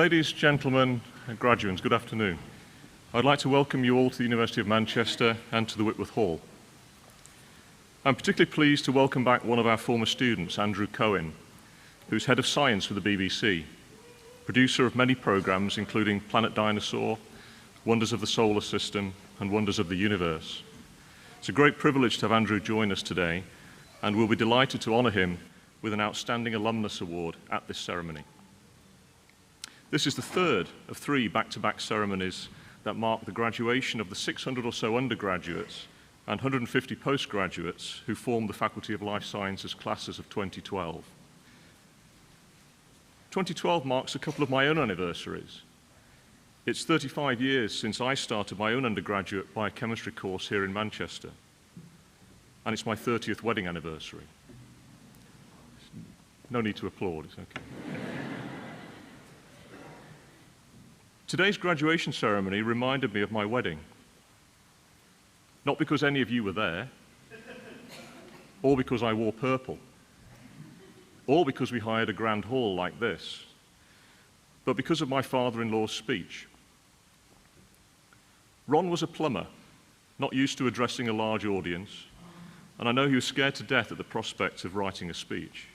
Ladies, gentlemen, and graduates, good afternoon. I'd like to welcome you all to the University of Manchester and to the Whitworth Hall. I'm particularly pleased to welcome back one of our former students, Andrew Cohen, who's head of science for the BBC, producer of many programs including Planet Dinosaur, Wonders of the Solar System, and Wonders of the Universe. It's a great privilege to have Andrew join us today, and we'll be delighted to honour him with an Outstanding Alumnus Award at this ceremony. This is the third of three back-to-back ceremonies that mark the graduation of the 600 or so undergraduates and 150 postgraduates who formed the Faculty of Life Sciences classes of 2012. 2012 marks a couple of my own anniversaries. It's 35 years since I started my own undergraduate biochemistry course here in Manchester, and it's my 30th wedding anniversary. No need to applaud, it's okay. Today's graduation ceremony reminded me of my wedding. Not because any of you were there, or because I wore purple, or because we hired a grand hall like this, but because of my father-in-law's speech. Ron was a plumber, not used to addressing a large audience, and I know he was scared to death at the prospect of writing a speech.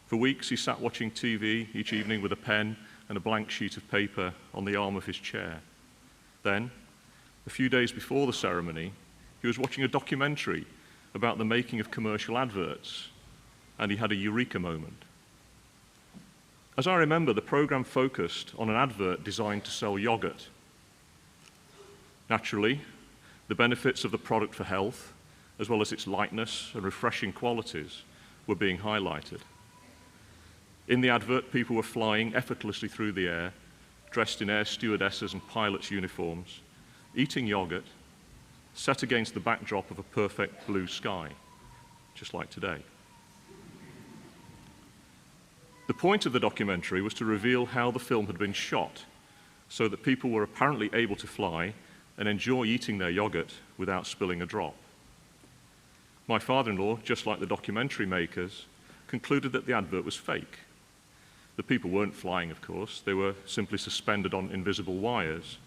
For weeks, he sat watching TV each evening with a pen and a blank sheet of paper on the arm of his chair. Then, a few days before the ceremony, he was watching a documentary about the making of commercial adverts, and he had a eureka moment. As I remember, the program focused on an advert designed to sell yogurt. Naturally, the benefits of the product for health, as well as its lightness and refreshing qualities, were being highlighted. In the advert, people were flying effortlessly through the air, dressed in air stewardesses and pilots' uniforms, eating yogurt, set against the backdrop of a perfect blue sky, just like today. The point of the documentary was to reveal how the film had been shot, so that people were apparently able to fly and enjoy eating their yogurt without spilling a drop. My father-in-law, just like the documentary makers, concluded that the advert was fake. The people weren't flying, of course. They were simply suspended on invisible wires.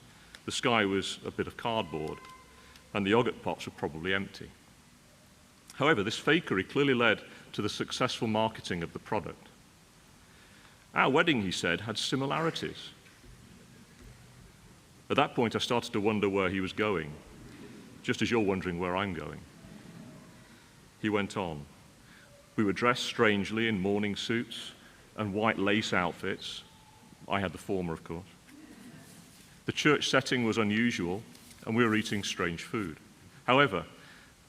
The sky was a bit of cardboard, and the yogurt pots were probably empty. However, this fakery clearly led to the successful marketing of the product. Our wedding, he said, had similarities. At that point, I started to wonder where he was going, just as you're wondering where I'm going. He went on. We were dressed strangely in morning suits and white lace outfits. I had the former, of course. The church setting was unusual, and we were eating strange food. However,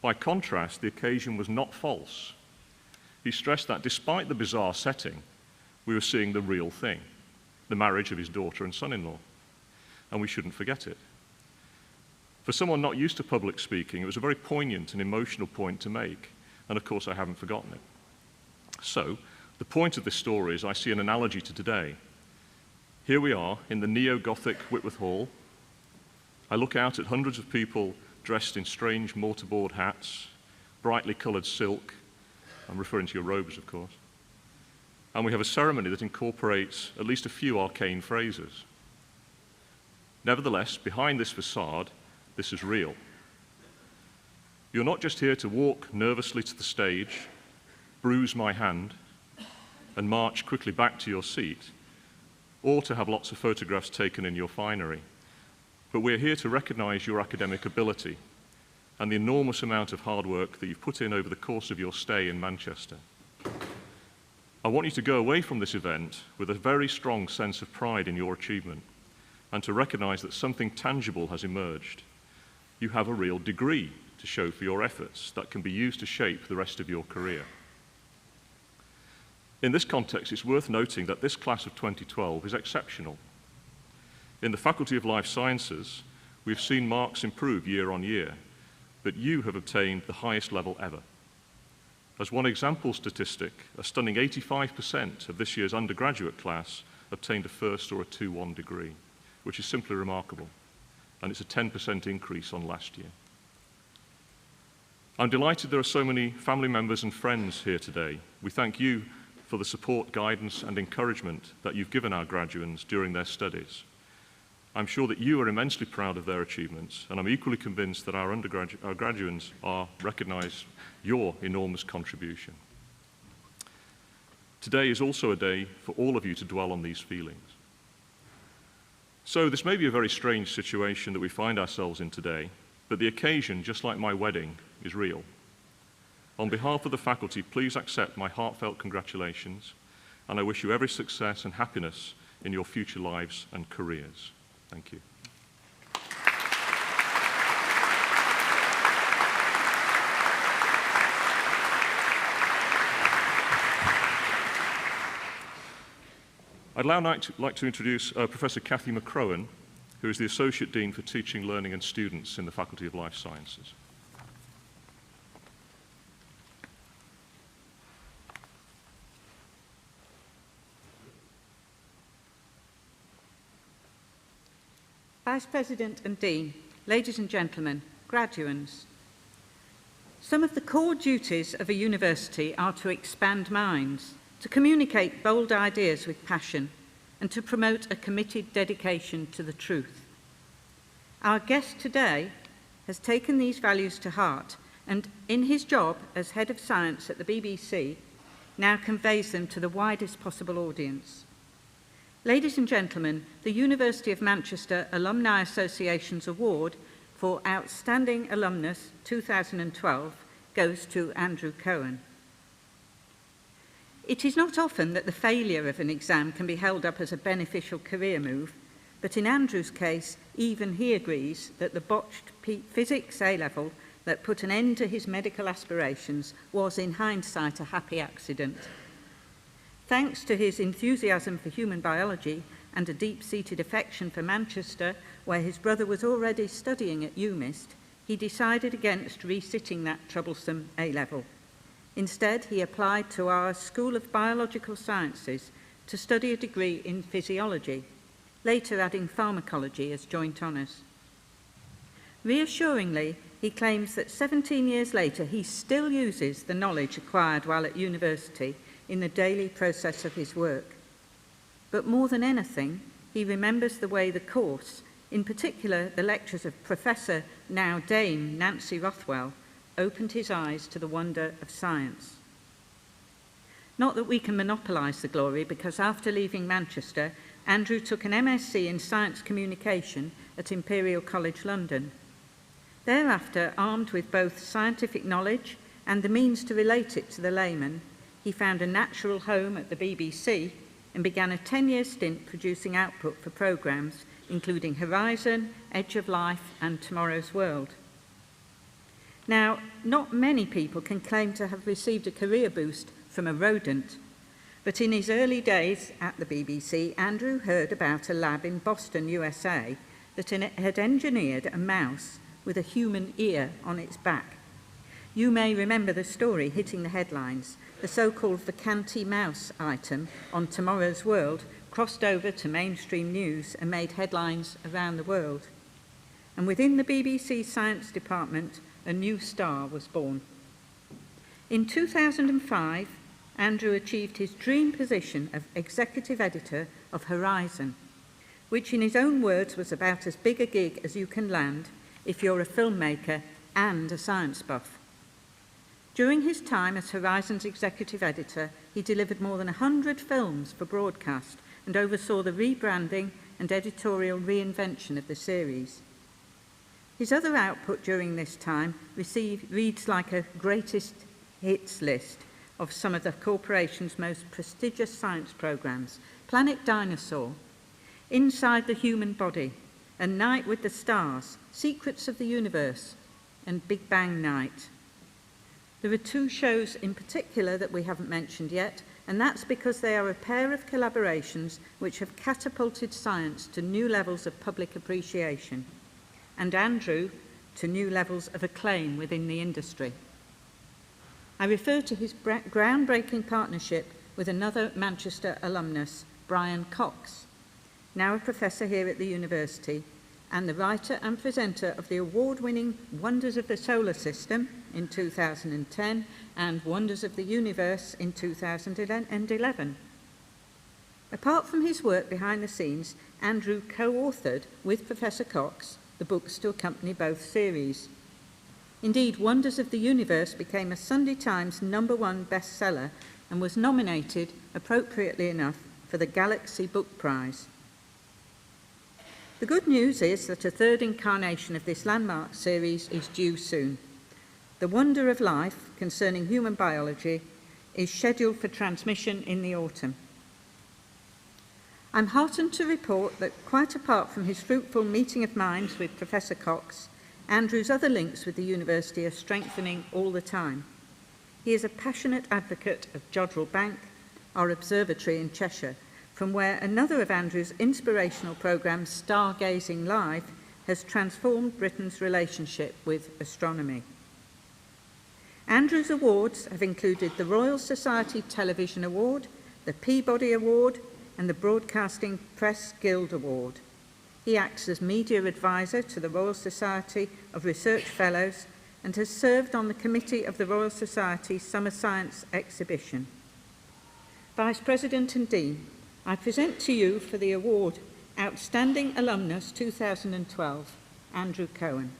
by contrast, the occasion was not false. He stressed that despite the bizarre setting, we were seeing the real thing, the marriage of his daughter and son-in-law, and we shouldn't forget it. For someone not used to public speaking, it was a very poignant and emotional point to make, and of course I haven't forgotten it. So, the point of this story is I see an analogy to today. Here we are in the neo-Gothic Whitworth Hall. I look out at hundreds of people dressed in strange mortarboard hats, brightly coloured silk. I'm referring to your robes, of course. And we have a ceremony that incorporates at least a few arcane phrases. Nevertheless, behind this facade, this is real. You're not just here to walk nervously to the stage, bruise my hand, and march quickly back to your seat, or to have lots of photographs taken in your finery. But we're here to recognize your academic ability and the enormous amount of hard work that you've put in over the course of your stay in Manchester. I want you to go away from this event with a very strong sense of pride in your achievement and to recognize that something tangible has emerged. You have a real degree to show for your efforts that can be used to shape the rest of your career. In this context, it's worth noting that this class of 2012 is exceptional. In the Faculty of Life Sciences, we've seen marks improve year on year, but you have obtained the highest level ever. As one example statistic, a stunning 85% of this year's undergraduate class obtained a first or a 2-1 degree, which is simply remarkable, and it's a 10% increase on last year. I'm delighted there are so many family members and friends here today. We thank you for the support, guidance and encouragement that you've given our graduates during their studies. I'm sure that you are immensely proud of their achievements, and I'm equally convinced that our graduates recognise your enormous contribution. Today is also a day for all of you to dwell on these feelings. So this may be a very strange situation that we find ourselves in today, but the occasion, just like my wedding, is real. On behalf of the faculty, please accept my heartfelt congratulations, and I wish you every success and happiness in your future lives and careers. Thank you. I'd now like to introduce Professor Cathy McCrohan, who is the Associate Dean for Teaching, Learning and Students in the Faculty of Life Sciences. Vice President and Dean, ladies and gentlemen, graduands. Some of the core duties of a university are to expand minds, to communicate bold ideas with passion, and to promote a committed dedication to the truth. Our guest today has taken these values to heart and, in his job as Head of Science at the BBC, now conveys them to the widest possible audience. Ladies and gentlemen, the University of Manchester Alumni Association's Award for Outstanding Alumnus 2012 goes to Andrew Cohen. It is not often that the failure of an exam can be held up as a beneficial career move, but in Andrew's case, even he agrees that the botched physics A-level that put an end to his medical aspirations was, in hindsight, a happy accident. Thanks to his enthusiasm for human biology and a deep-seated affection for Manchester, where his brother was already studying at UMIST, he decided against resitting that troublesome A-level. Instead, he applied to our School of Biological Sciences to study a degree in physiology, later adding pharmacology as joint honours. Reassuringly, he claims that 17 years later he still uses the knowledge acquired while at university in the daily process of his work. But more than anything, he remembers the way the course, in particular the lectures of Professor, now Dame, Nancy Rothwell, opened his eyes to the wonder of science. Not that we can monopolise the glory, because after leaving Manchester, Andrew took an MSc in Science Communication at Imperial College London. Thereafter, armed with both scientific knowledge and the means to relate it to the layman, he found a natural home at the BBC and began a 10-year stint producing output for programmes including Horizon, Edge of Life and Tomorrow's World. Now, not many people can claim to have received a career boost from a rodent, but in his early days at the BBC, Andrew heard about a lab in Boston, USA, that had engineered a mouse with a human ear on its back. You may remember the story hitting the headlines. The so-called vacanti mouse item on Tomorrow's World crossed over to mainstream news and made headlines around the world. And within the BBC Science Department, a new star was born. In 2005, Andrew achieved his dream position of executive editor of Horizon, which in his own words was about as big a gig as you can land if you're a filmmaker and a science buff. During his time as Horizon's executive editor, he delivered more than 100 films for broadcast and oversaw the rebranding and editorial reinvention of the series. His other output during this time reads like a greatest hits list of some of the corporation's most prestigious science programs: Planet Dinosaur, Inside the Human Body, A Night with the Stars, Secrets of the Universe, and Big Bang Night. There are two shows in particular that we haven't mentioned yet, and that's because they are a pair of collaborations which have catapulted science to new levels of public appreciation, and Andrew to new levels of acclaim within the industry. I refer to his groundbreaking partnership with another Manchester alumnus, Brian Cox, now a professor here at the university, and the writer and presenter of the award-winning Wonders of the Solar System in 2010 and Wonders of the Universe in 2011. Apart from his work behind the scenes, Andrew co-authored with Professor Cox the books to accompany both series. Indeed, Wonders of the Universe became a Sunday Times #1 bestseller and was nominated, appropriately enough, for the Galaxy Book Prize. The good news is that a third incarnation of this landmark series is due soon. The Wonder of Life, concerning human biology, is scheduled for transmission in the autumn. I'm heartened to report that, quite apart from his fruitful meeting of minds with Professor Cox, Andrew's other links with the university are strengthening all the time. He is a passionate advocate of Jodrell Bank, our observatory in Cheshire, from where another of Andrew's inspirational programmes, Stargazing Live, has transformed Britain's relationship with astronomy. Andrew's awards have included the Royal Society Television Award, the Peabody Award, and the Broadcasting Press Guild Award. He acts as media advisor to the Royal Society of Research Fellows and has served on the committee of the Royal Society's Summer Science Exhibition. Vice President and Dean, I present to you for the award Outstanding Alumnus 2012, Andrew Cohen.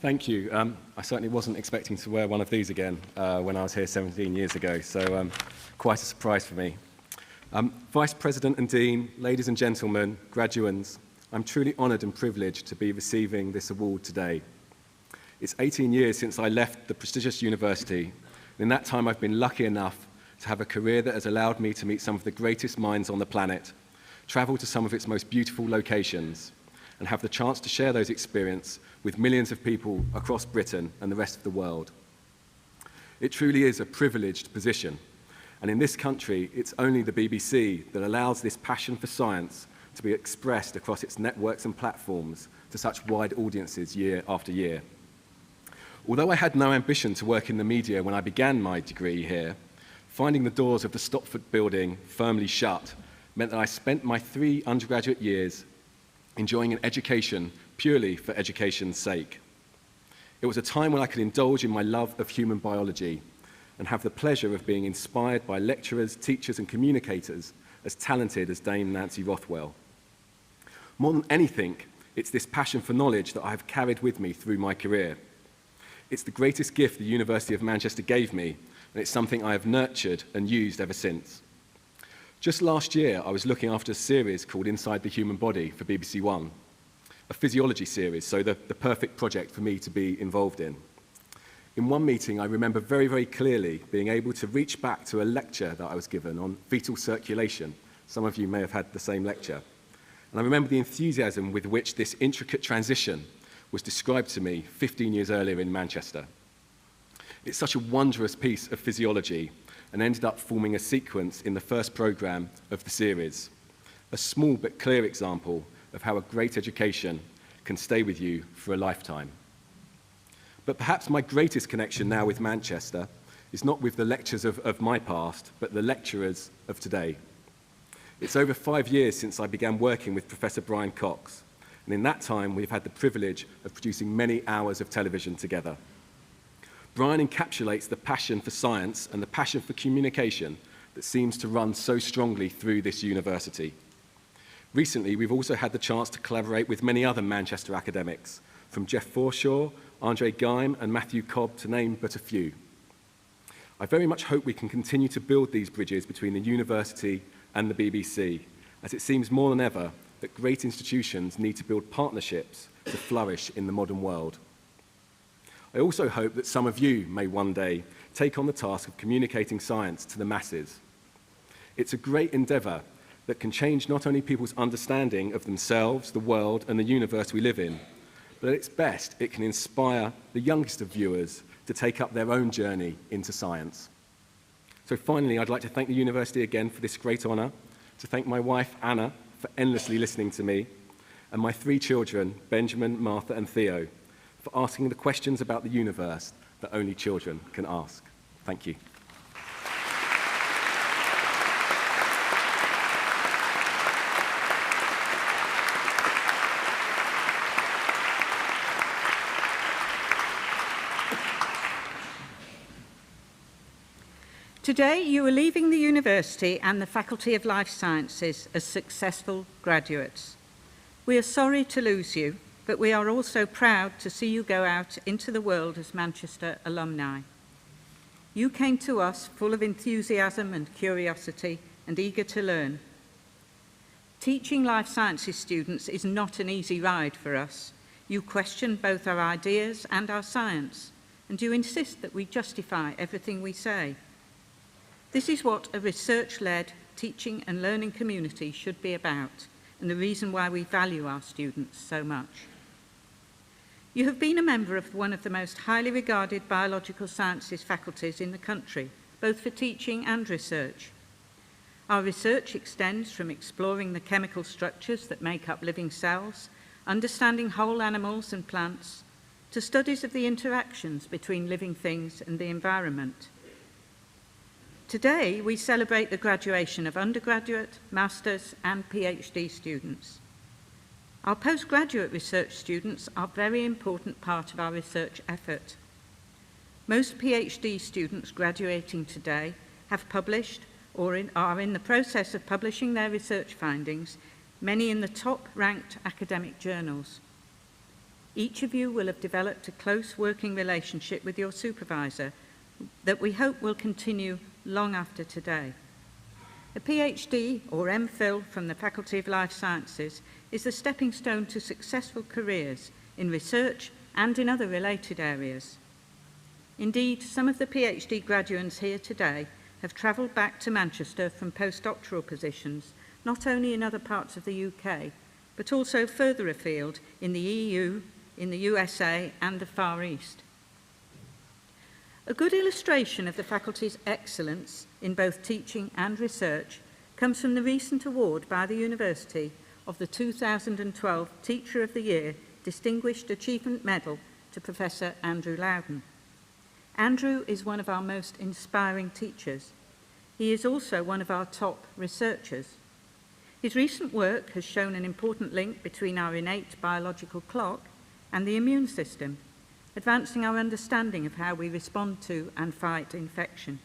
Thank you. I certainly wasn't expecting to wear one of these again when I was here 17 years ago, so quite a surprise for me. Vice President and Dean, ladies and gentlemen, graduands, I'm truly honoured and privileged to be receiving this award today. It's 18 years since I left the prestigious university, and in that time I've been lucky enough to have a career that has allowed me to meet some of the greatest minds on the planet, travel to some of its most beautiful locations, and have the chance to share those experiences with millions of people across Britain and the rest of the world. It truly is a privileged position, and in this country, it's only the BBC that allows this passion for science to be expressed across its networks and platforms to such wide audiences year after year. Although I had no ambition to work in the media when I began my degree here, finding the doors of the Stopford building firmly shut meant that I spent my 3 undergraduate years enjoying an education purely for education's sake. It was a time when I could indulge in my love of human biology and have the pleasure of being inspired by lecturers, teachers and communicators as talented as Dame Nancy Rothwell. More than anything, it's this passion for knowledge that I have carried with me through my career. It's the greatest gift the University of Manchester gave me, and it's something I have nurtured and used ever since. Just last year, I was looking after a series called Inside the Human Body for BBC One, a physiology series, so the perfect project for me to be involved in. In one meeting, I remember very, very clearly being able to reach back to a lecture that I was given on fetal circulation. Some of you may have had the same lecture. And I remember the enthusiasm with which this intricate transition was described to me 15 years earlier in Manchester. It's such a wondrous piece of physiology and ended up forming a sequence in the first programme of the series, a small but clear example of how a great education can stay with you for a lifetime. But perhaps my greatest connection now with Manchester is not with the lectures of my past, but the lecturers of today. It's over 5 years since I began working with Professor Brian Cox, and in that time we've had the privilege of producing many hours of television together. Brian encapsulates the passion for science and the passion for communication that seems to run so strongly through this university. Recently, we've also had the chance to collaborate with many other Manchester academics, from Jeff Forshaw, Andre Geim, and Matthew Cobb, to name but a few. I very much hope we can continue to build these bridges between the university and the BBC, as it seems more than ever that great institutions need to build partnerships to flourish in the modern world. I also hope that some of you may one day take on the task of communicating science to the masses. It's a great endeavour that can change not only people's understanding of themselves, the world, and the universe we live in, but at its best, it can inspire the youngest of viewers to take up their own journey into science. So finally, I'd like to thank the university again for this great honour, to thank my wife, Anna, for endlessly listening to me, and my 3 children, Benjamin, Martha and Theo, for asking the questions about the universe that only children can ask. Thank you. Today, you are leaving the university and the Faculty of Life Sciences as successful graduates. We are sorry to lose you, but we are also proud to see you go out into the world as Manchester alumni. You came to us full of enthusiasm and curiosity and eager to learn. Teaching life sciences students is not an easy ride for us. You question both our ideas and our science, and you insist that we justify everything we say. This is what a research-led teaching and learning community should be about, and the reason why we value our students so much. You have been a member of one of the most highly regarded biological sciences faculties in the country, both for teaching and research. Our research extends from exploring the chemical structures that make up living cells, understanding whole animals and plants, to studies of the interactions between living things and the environment. Today, we celebrate the graduation of undergraduate, master's and PhD students. Our postgraduate research students are a very important part of our research effort. Most PhD students graduating today have published or are in the process of publishing their research findings, many in the top-ranked academic journals. Each of you will have developed a close working relationship with your supervisor that we hope will continue long after today. A PhD or MPhil from the Faculty of Life Sciences is the stepping stone to successful careers in research and in other related areas. Indeed, some of the PhD graduates here today have travelled back to Manchester from postdoctoral positions, not only in other parts of the UK, but also further afield in the EU, in the USA and the Far East. A good illustration of the faculty's excellence in both teaching and research comes from the recent award by the university of the 2012 Teacher of the Year Distinguished Achievement Medal to Professor Andrew Loudon. Andrew is one of our most inspiring teachers. He is also one of our top researchers. His recent work has shown an important link between our innate biological clock and the immune system, advancing our understanding of how we respond to and fight infection.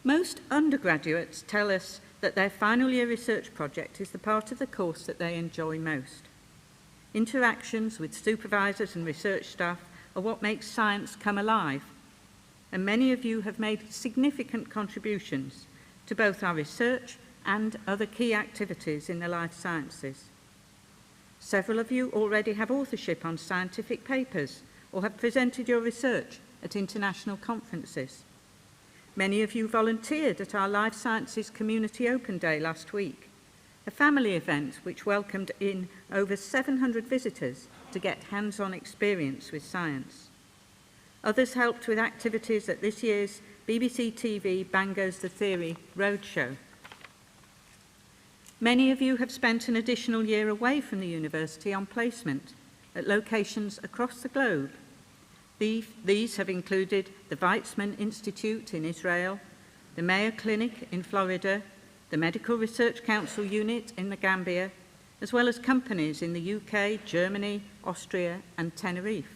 Most undergraduates tell us that their final year research project is the part of the course that they enjoy most. Interactions with supervisors and research staff are what makes science come alive, and many of you have made significant contributions to both our research and other key activities in the life sciences. Several of you already have authorship on scientific papers or have presented your research at international conferences. Many of you volunteered at our Life Sciences Community Open Day last week, a family event which welcomed in over 700 visitors to get hands-on experience with science. Others helped with activities at this year's BBC TV Bang Goes the Theory roadshow. Many of you have spent an additional year away from the university on placement at locations across the globe. These have included the Weizmann Institute in Israel, the Mayo Clinic in Florida, the Medical Research Council unit in the Gambia, as well as companies in the UK, Germany, Austria and Tenerife.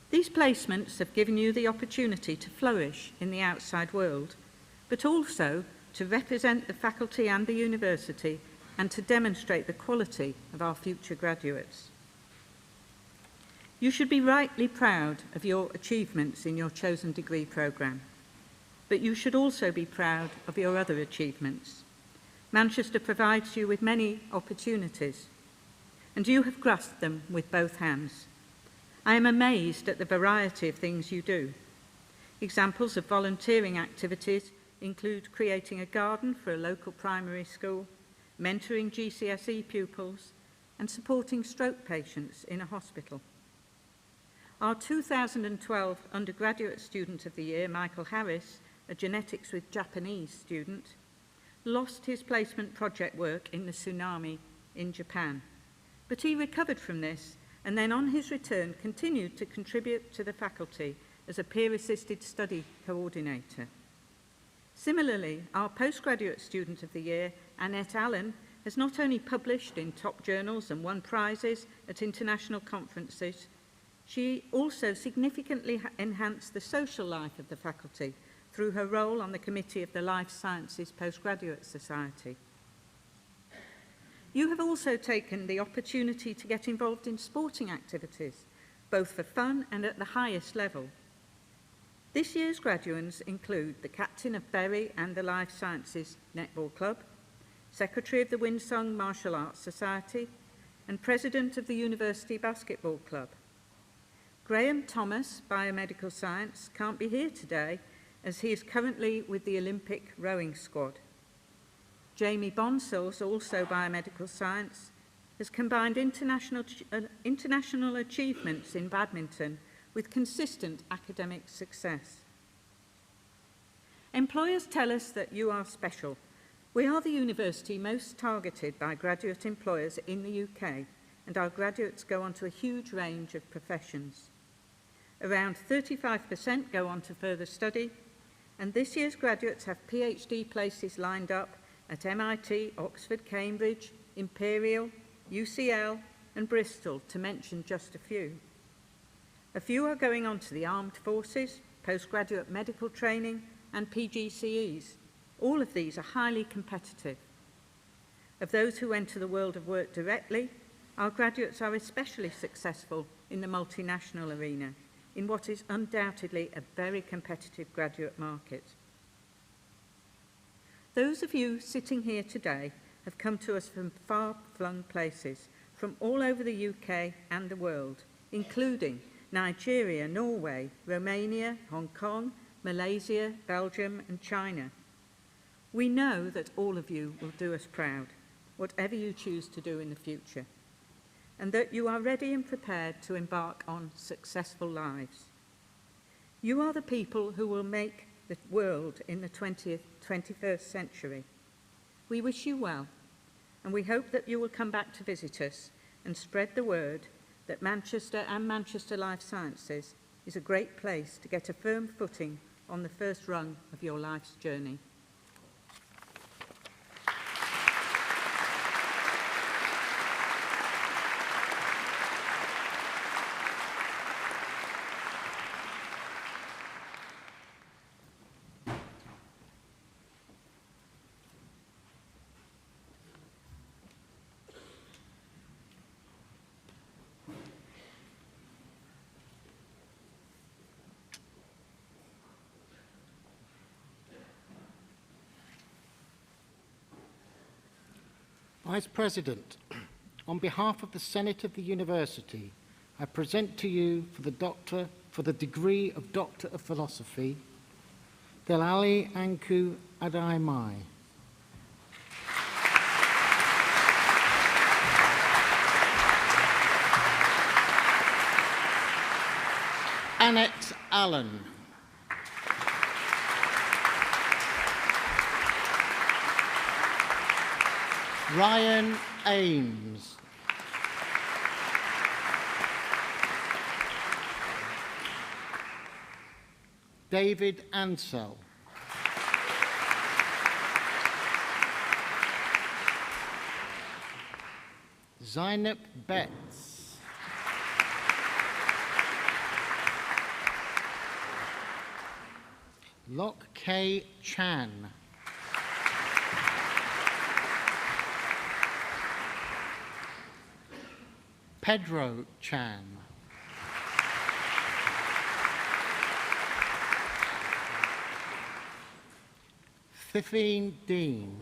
These placements have given you the opportunity to flourish in the outside world, but also to represent the faculty and the university and to demonstrate the quality of our future graduates. You should be rightly proud of your achievements in your chosen degree programme, but you should also be proud of your other achievements. Manchester provides you with many opportunities, and you have grasped them with both hands. I am amazed at the variety of things you do. Examples of volunteering activities include creating a garden for a local primary school, mentoring GCSE pupils, and supporting stroke patients in a hospital. Our 2012 Undergraduate Student of the Year, Michael Harris, a genetics with Japanese student, lost his placement project work in the tsunami in Japan. But he recovered from this and then on his return continued to contribute to the faculty as a peer-assisted study coordinator. Similarly, our Postgraduate Student of the Year, Annette Allen, has not only published in top journals and won prizes at international conferences, she also significantly enhanced the social life of the faculty through her role on the committee of the Life Sciences Postgraduate Society. You have also taken the opportunity to get involved in sporting activities, both for fun and at the highest level. This year's graduands include the captain of Bury and the Life Sciences Netball Club, secretary of the Windsong Martial Arts Society, and president of the University Basketball Club. Graham Thomas, Biomedical Science, can't be here today as he is currently with the Olympic rowing squad. Jamie Bonsills, also Biomedical Science, has combined international achievements in badminton with consistent academic success. Employers tell us that you are special. We are the university most targeted by graduate employers in the UK, and our graduates go on to a huge range of professions. Around 35% go on to further study, and this year's graduates have PhD places lined up at MIT, Oxford, Cambridge, Imperial, UCL, and Bristol, to mention just a few. A few are going on to the armed forces, postgraduate medical training, and PGCEs. All of these are highly competitive. Of those who enter the world of work directly, our graduates are especially successful in the multinational arena, in what is undoubtedly a very competitive graduate market. Those of you sitting here today have come to us from far-flung places, from all over the UK and the world, including Nigeria, Norway, Romania, Hong Kong, Malaysia, Belgium, and China. We know that all of you will do us proud, whatever you choose to do in the future, and that you are ready and prepared to embark on successful lives. You are the people who will make the world in the 21st century. We wish you well, and we hope that you will come back to visit us and spread the word that Manchester and Manchester Life Sciences is a great place to get a firm footing on the first rung of your life's journey. Vice President, on behalf of the Senate of the University, I present to you for the degree of Doctor of Philosophy, Delali Anku Adaimai. Annette Allen. Ryan Ames. David Ansell. Zainab Betts. Lok K. Chan. Pedro Chan. Fifine Dean.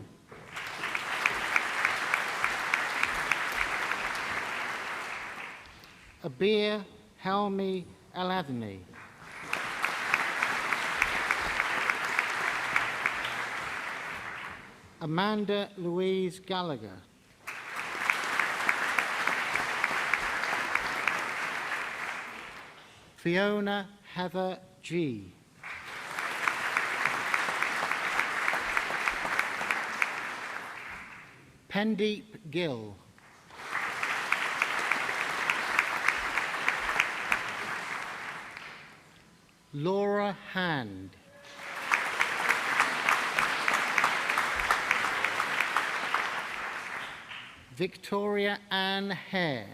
Abir Helmi Aladni. Amanda Louise Gallagher. Fiona Heather G. Pendeep Gill. Laura Hand. Victoria Ann Hare.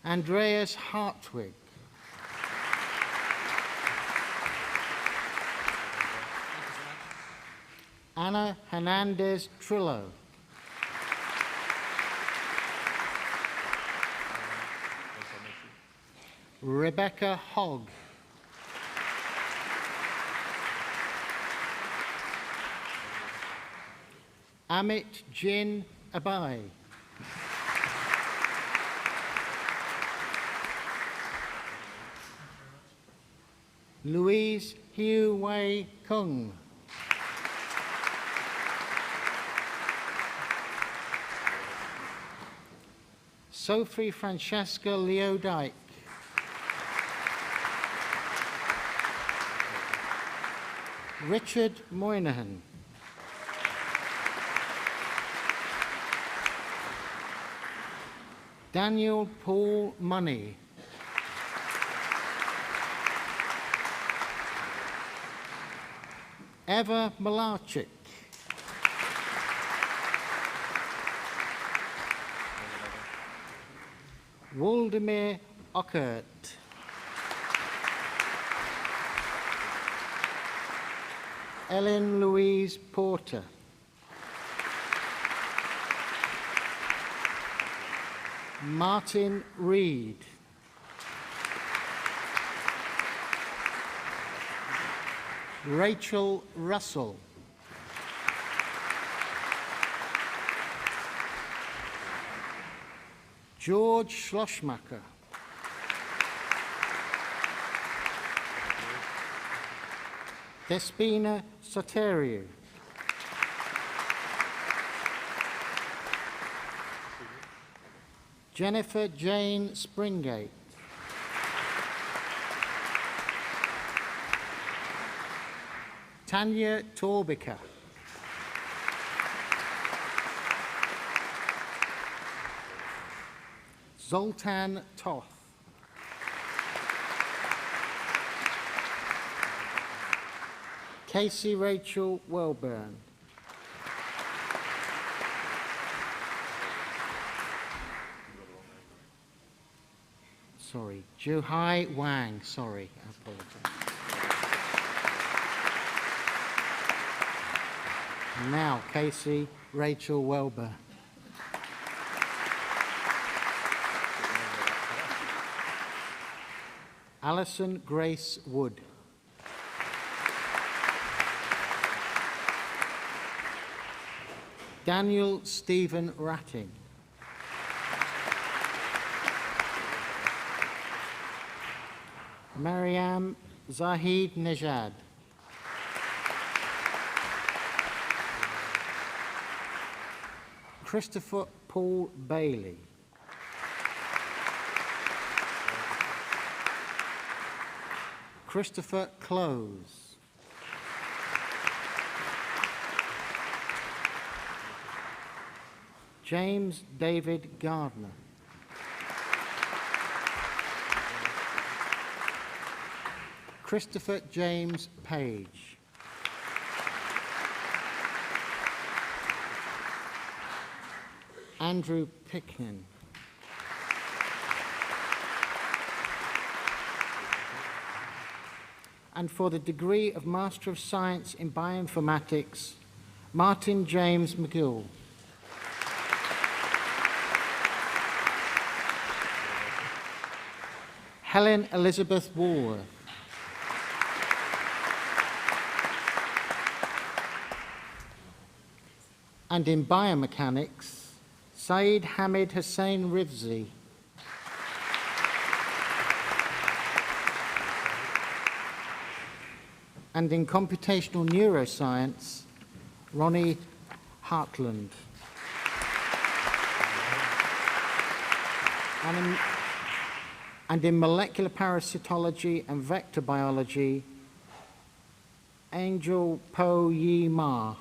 Andreas Hartwig. Anna Hernandez Trillo. Rebecca Hogg. Amit Jin Abai. Louise Hiu Wei Kung. Sophie Francesca Leo Dyke. Richard Moynihan. Daniel Paul Money. Eva Malarchik. Waldemir Ockert. Ellen Louise Porter. Martin Reed. Rachel Russell. George Schlossmacher. Despina Soteriou. Jennifer Jane Springate. Tanya Torbica. Zoltan Toth. Casey Rachel Welburn. Sorry, Juhai Wang, sorry, I apologize. Now, Casey Rachel Welburn. Alison Grace Wood. Daniel Stephen Ratting. Mariam Zahid Nejad. Christopher Paul Bailey. Christopher Close. James David Gardner. Christopher James Page. Andrew Picknin. And for the degree of Master of Science in Bioinformatics, Martin James McGill. Helen Elizabeth Woolworth. And in biomechanics, Saeed Hamid Hussein Rivzi. And in computational neuroscience, Ronnie Hartland. and in molecular parasitology and vector biology, Angel Po Yi Ma.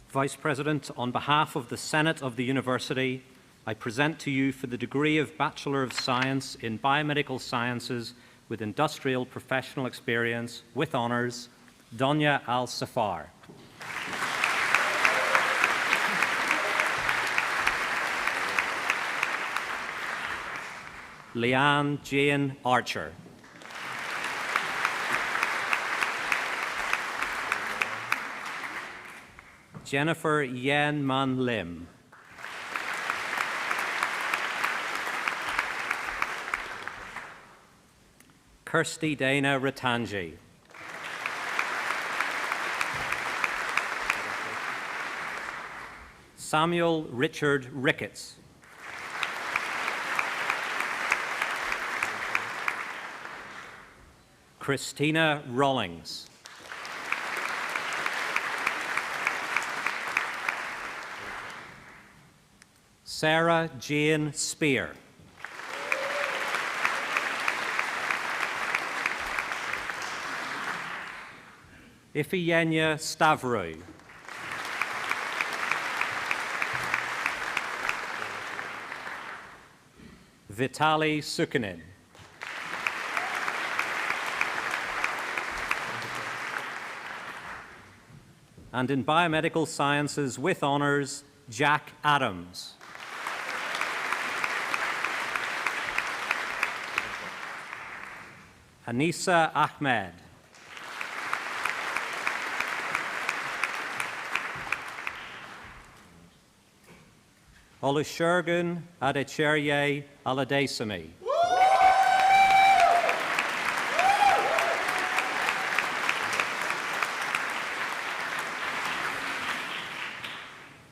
Vice President, on behalf of the Senate of the University, I present to you for the degree of Bachelor of Science in Biomedical Sciences with Industrial Professional Experience with Honours, Donya Al-Safar. Leanne Jane Archer. Jennifer Yen Man Lim. Kirsty Dana Ratanji. Samuel Richard Ricketts. Christina Rawlings. Sarah Jane Spear. Ifeyenya Stavrou. Vitaly Sukinin. And in Biomedical Sciences with Honours, Jack Adams. Anissa Ahmed. Olusegun Adecherye Aladesimi.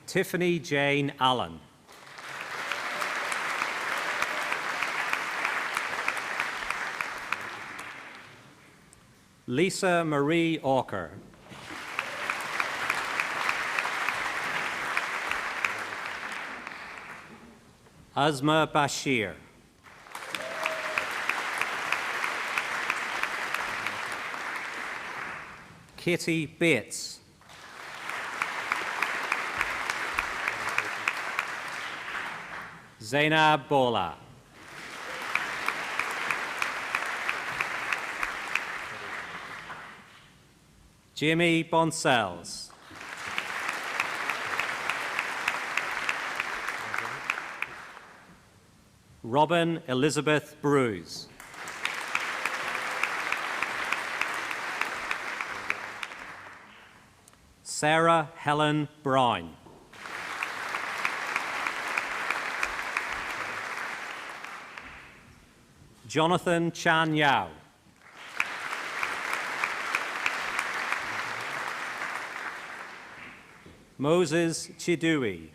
Tiffany Jane Allen. Lisa Marie Auker. Azma Bashir. Kitty Bates. Zainab Bola. Jimmy Bonsells. Robin Elizabeth Bruce. Sarah Helen Brown. Jonathan Chan Yao. Moses Chidui.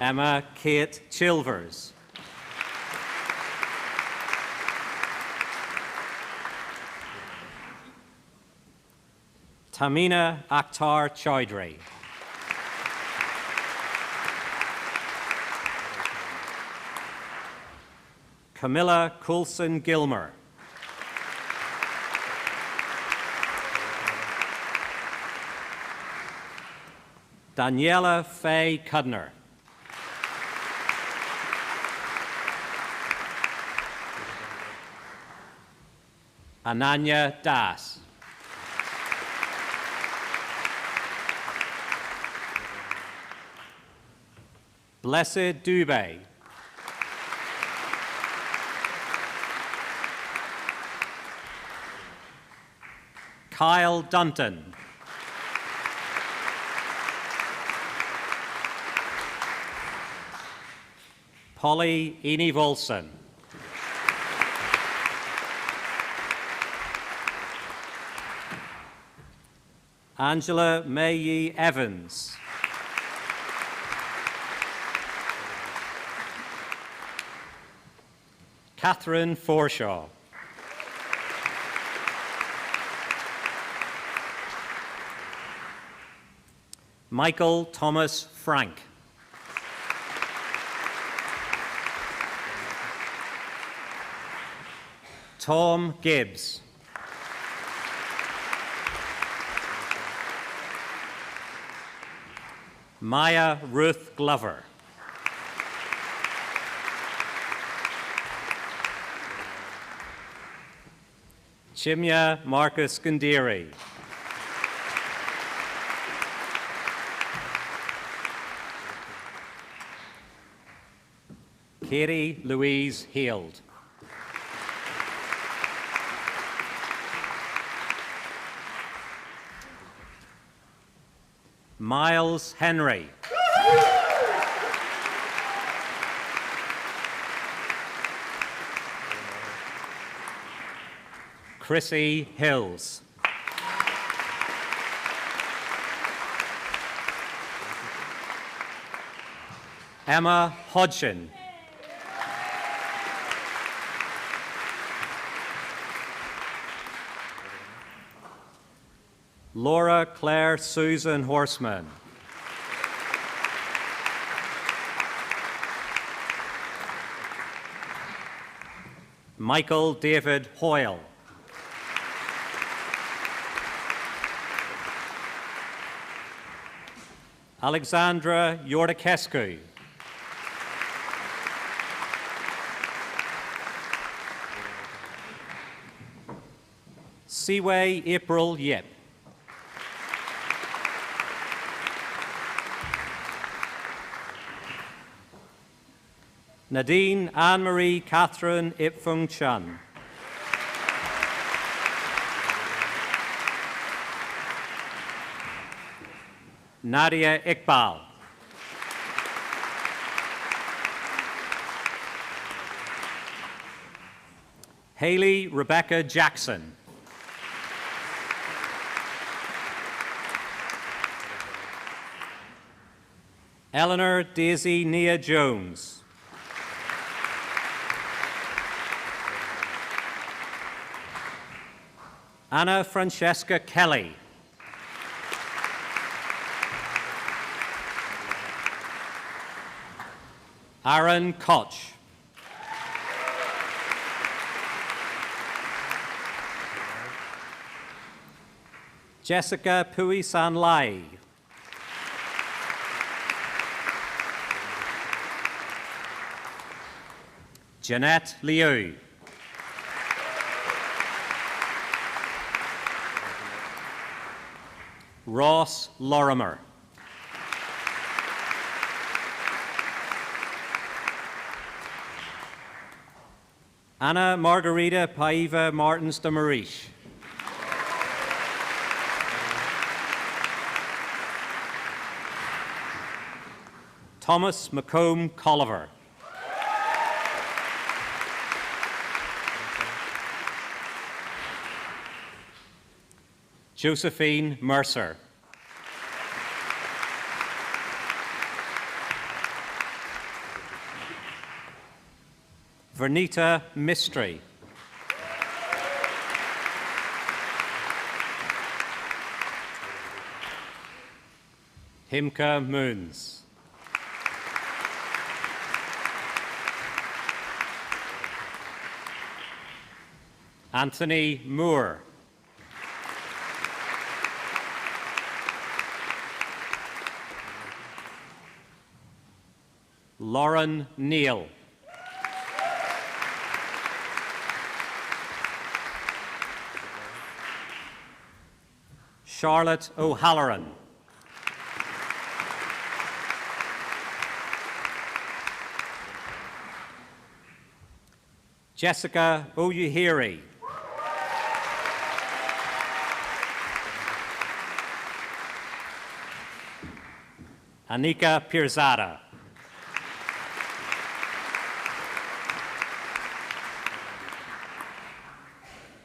Emma Kate Chilvers. Tamina Akhtar Chaudhry. Camilla Coulson Gilmer. Daniela Faye Cudner. Ananya Das. Blessed Dubé. Kyle Dunton. Polly Eni Volson. Angela Mayi Evans. Catherine Forshaw. Michael Thomas Frank. Tom Gibbs. Maya Ruth Glover. Chimya Marcus Gundiri. Katie Louise Heald. Miles Henry. Chrissy Hills. Emma Hodgson. Laura Claire Susan Horseman. Michael David Hoyle. Alexandra Yordakescu. Siwei April Yip. Nadine Anne-Marie Catherine Ipfung Chan. Nadia Iqbal. Haley Rebecca Jackson. Eleanor Daisy Nia Jones. Anna Francesca Kelly. Aaron Koch. Jessica Pui-San Lai. Jeanette Liu. Ross Lorimer. Anna Margarita Paiva Martins de Mariche. Thomas McComb Colliver. Josephine Mercer. Vernita Mistry. Himka Moons. Anthony Moore. Lauren Neal. Charlotte O'Halloran. Jessica Oyuhiri. Anika Pirzada.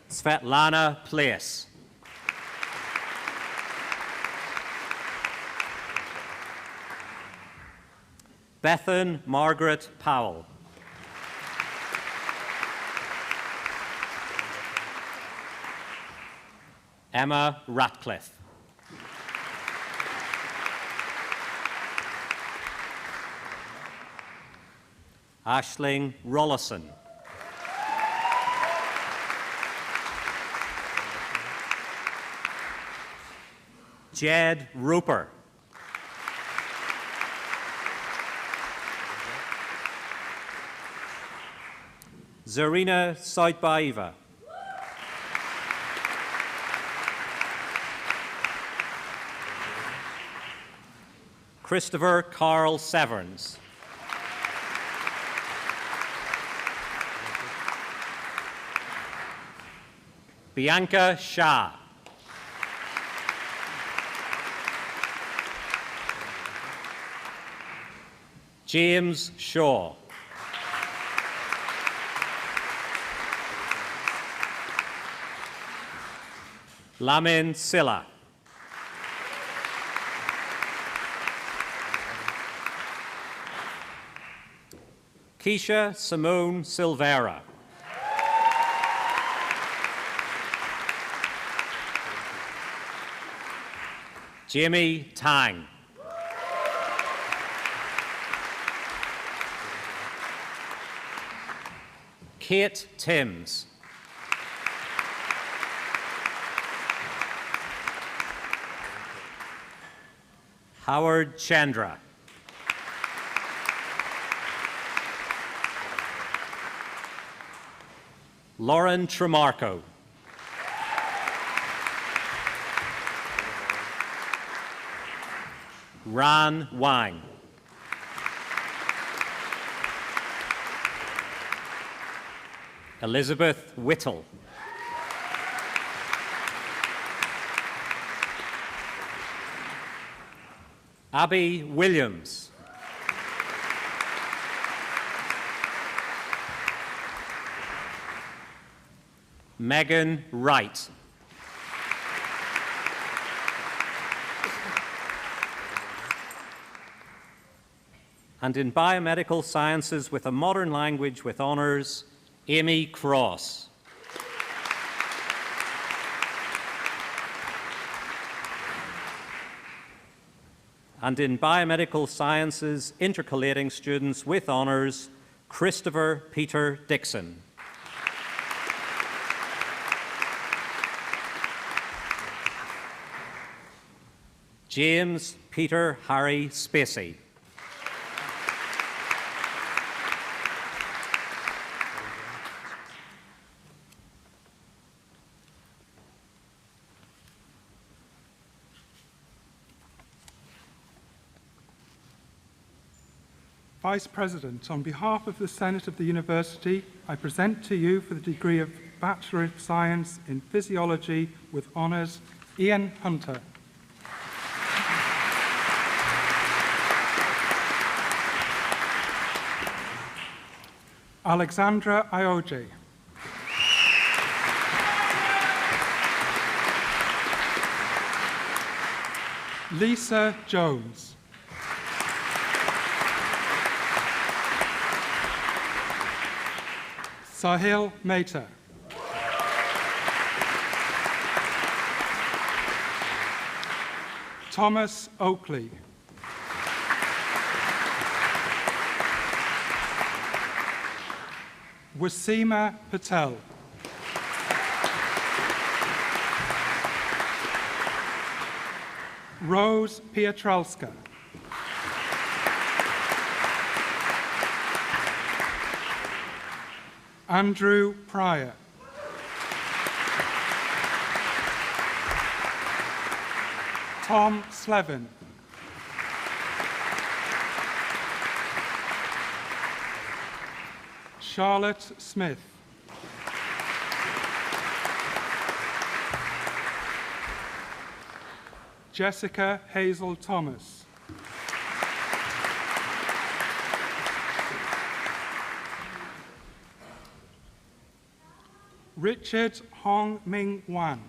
Svetlana Place. Bethan Margaret Powell. Emma Ratcliffe. Aisling Rollison. Jed Roper. Zarina Saitbaiva. Christopher Carl Severns. Bianca Shah. James Shaw. Lamin Silla. Keisha Simone Silvera. Jamie Tang. Kate Timms. Howard Chandra. Lauren Tremarco. Ran Wang. Elizabeth Whittle. Abby Williams. Megan Wright. And in biomedical sciences with a modern language with honours, Amy Cross. And in biomedical sciences, intercalating students with honours, Christopher Peter Dixon. James Peter Harry Spacey. Vice President, on behalf of the Senate of the University, I present to you for the degree of Bachelor of Science in Physiology with honours, Ian Hunter. Alexandra Ioje. Lisa Jones. Sahil Mehta. Thomas Oakley. Wasima Patel. Rose Pietralska. Andrew Pryor. Tom Slevin. Charlotte Smith. Jessica Hazel Thomas. Richard Hong Ming Wan.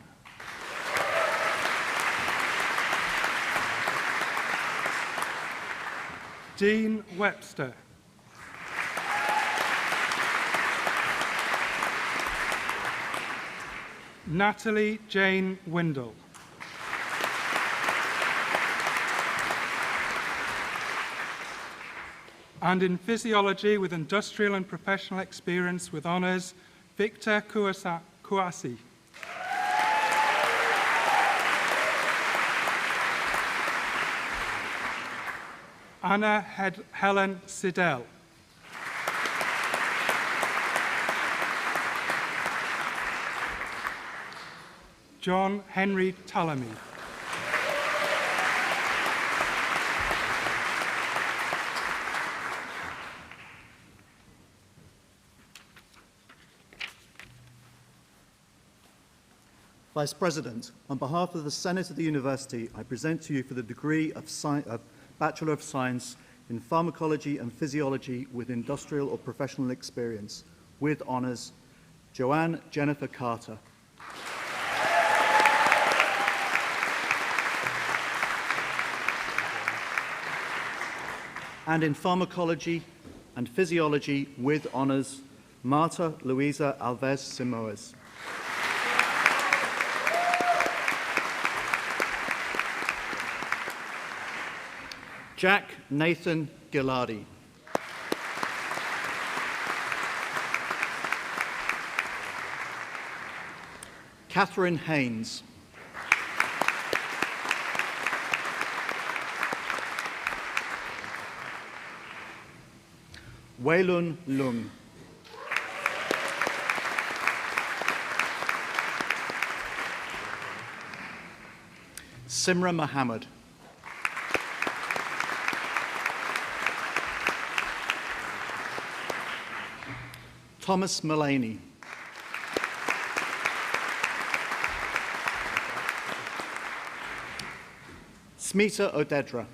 Dean Webster. Natalie Jane Windle. And in physiology with industrial and professional experience with honours, Victor Kouassi. Anna Helen Siddell. John Henry Tallamy. Vice President, on behalf of the Senate of the University, I present to you for the degree of Bachelor of Science in Pharmacology and Physiology with Industrial or Professional Experience, with honours, Joanne Jennifer Carter. And in Pharmacology and Physiology with honours, Marta Luisa Alves Simoes. Jack Nathan Gilardi. Catherine Haynes. Weilun Lung. Simra Mohammed. Thomas Mullaney. Smita Odedra.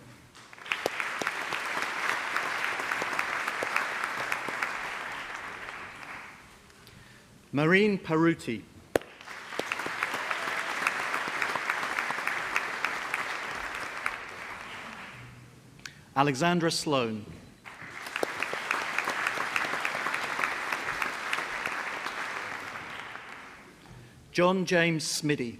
Marine Paruti. Alexandra Sloan. John James Smiddy.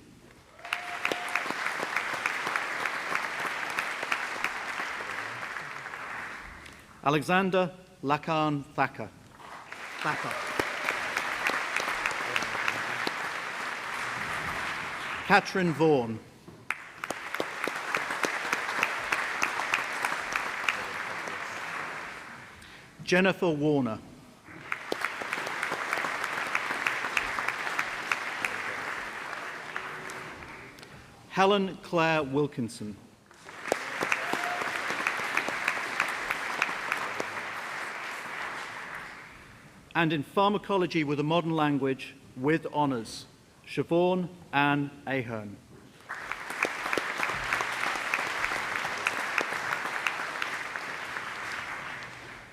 Alexander Lakan Thacker. Catherine Vaughan. Jennifer Warner. Helen Claire Wilkinson. And in Pharmacology with a Modern Language, with honours, Siobhan Ann Ahern.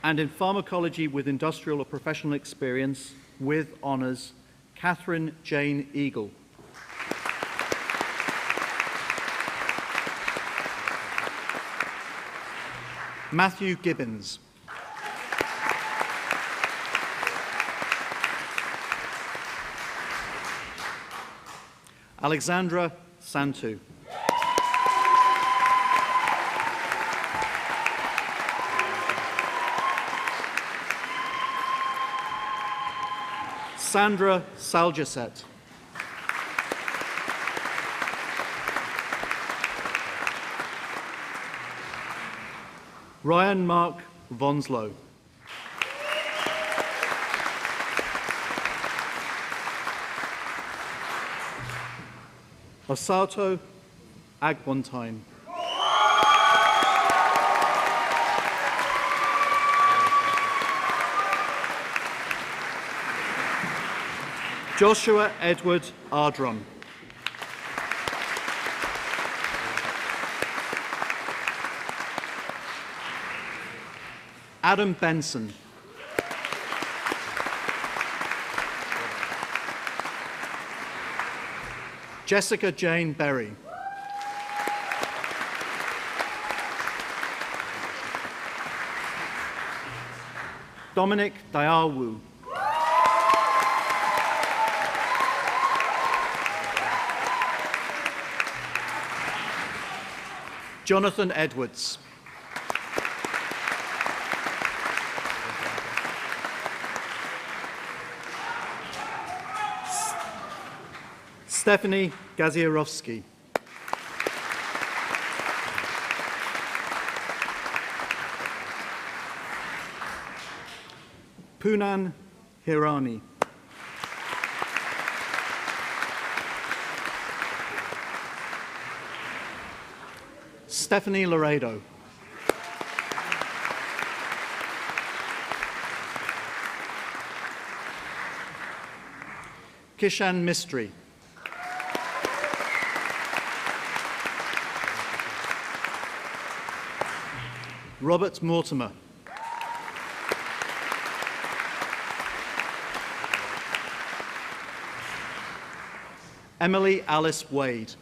And in Pharmacology with Industrial or Professional Experience, with honours, Catherine Jane Eagle. Matthew Gibbons. Alexandra Santu. Sandra Saljaset. Ryan Mark Vonslow. Osato Agbontine. Joshua Edward Ardron. Adam Benson. Jessica Jane Berry. Dominic Diawu. Jonathan Edwards. Stephanie Gazierovsky. Poonan Hirani. Stephanie Laredo. Kishan Mistry. Robert Mortimer. Emily Alice Wade.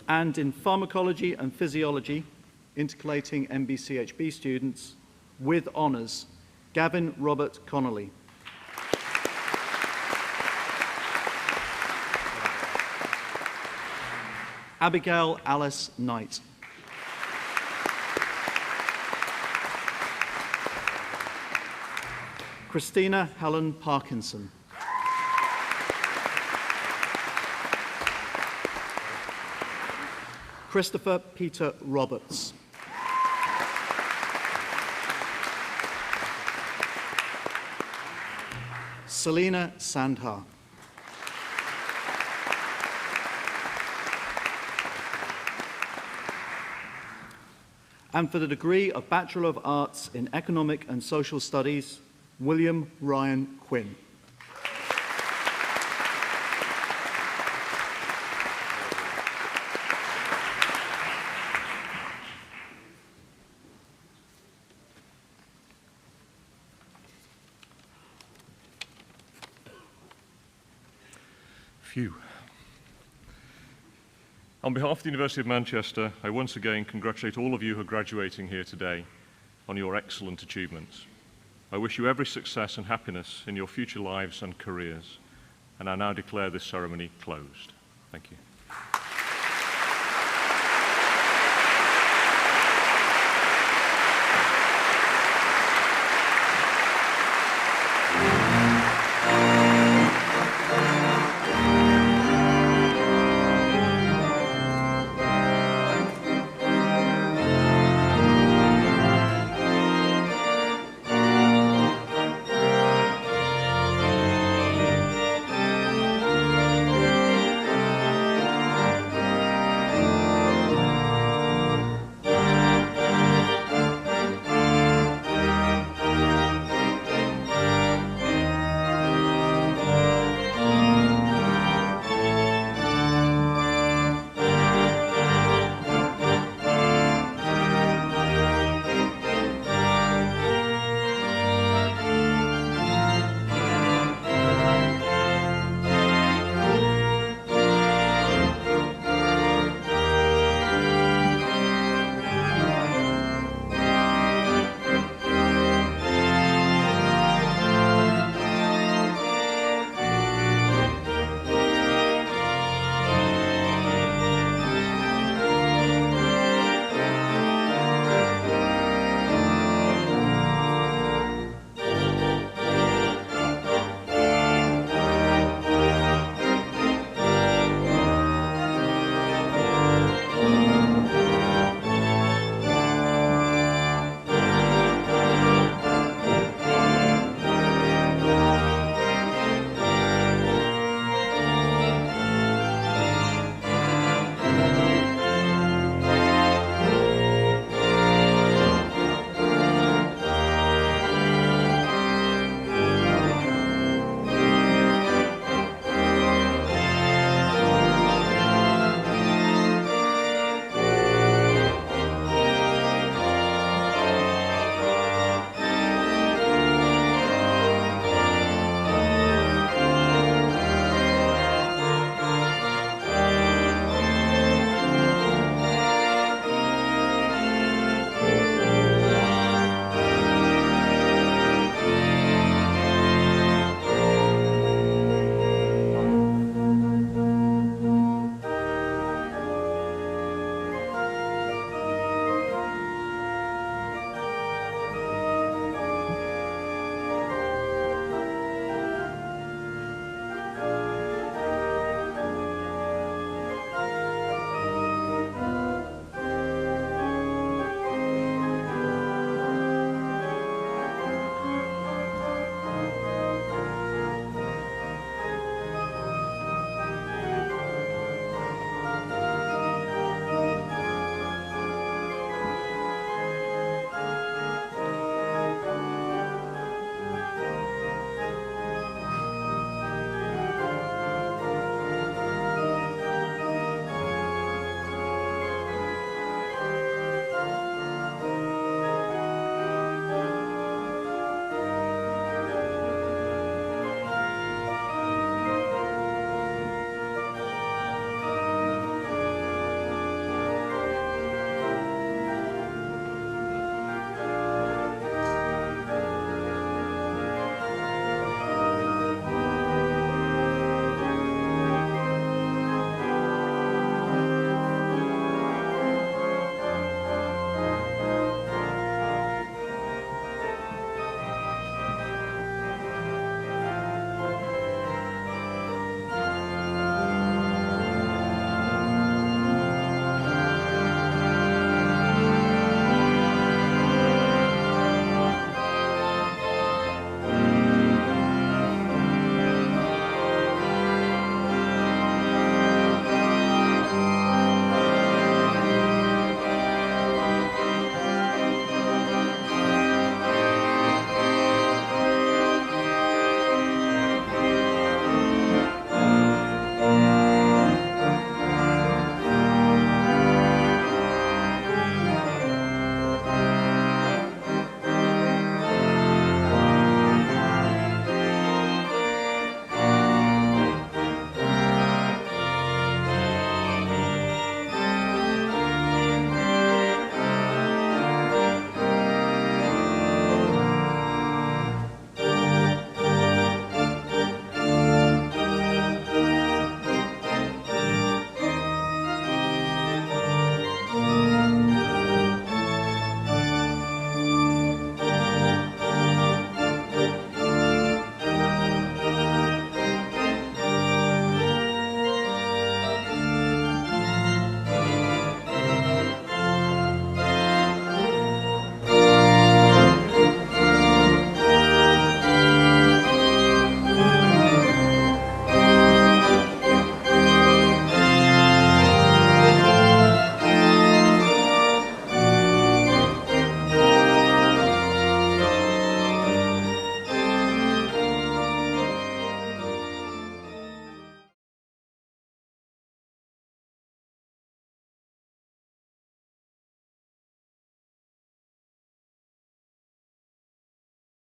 And in pharmacology and physiology, intercalating MBCHB students with honours, Gavin Robert Connolly. Abigail Alice Knight. Christina Helen Parkinson. Christopher Peter Roberts. Selina Sandhar. And for the degree of Bachelor of Arts in Economic and Social Studies, William Ryan Quinn. Phew. On behalf of the University of Manchester, I once again congratulate all of you who are graduating here today on your excellent achievements. I wish you every success and happiness in your future lives and careers, and I now declare this ceremony closed. Thank you.